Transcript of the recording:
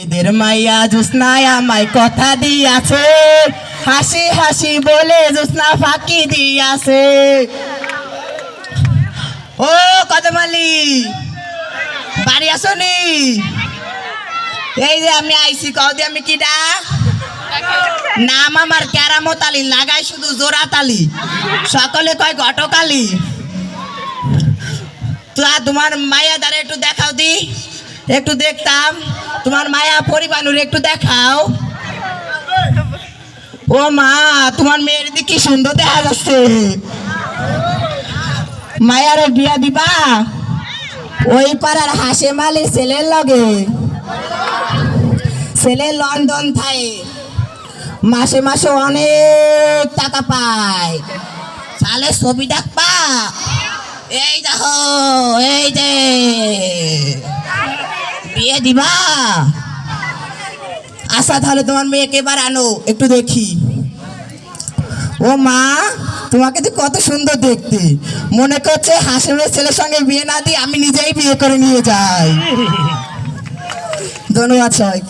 এদের মাইয়া জোৎস্নায় আমায় কথা দিয়াছে, হাসি হাসি বলে জোৎস্না ফাঁকি দিয়াছে। ও কদমালি বাড়ি আসনি? এই যে আমি আইসি, কদি আমি কিডা? নাম আমার কেরামত আলী, লাগাই শুধু জোড়া তালি, সকলে কয় ঘটকালি। তোমার মায়া দ্বারা একটু দেখাও দি, একটু দেখতাম তোমার মায়া পরিবানুর একটু দেখাও। ও মা, তোমার মেয়ের দিকে কি সুন্দর দেখা যাচ্ছে। মায়ারে বিয়া দিবা ওই পাড়ার হাসেম আলী ছেলের লগে। ছেলে লন্ডন থাকে, মাসে মাসে অনেক টাকা পায়। তাহলে ছবি দেখবা? এই দেখো, এই যে বিয়ে দিবা? আচ্ছা তাহলে তোমার মেয়েকে এবার আনো একটু দেখি। ও মা, তোমাকে তো কত সুন্দর দেখতে, মনে করছে হাসেমের ছেলের সঙ্গে বিয়ে না দিয়ে আমি নিজেই বিয়ে করে নিয়ে যাই। ধন্যবাদ সবাই।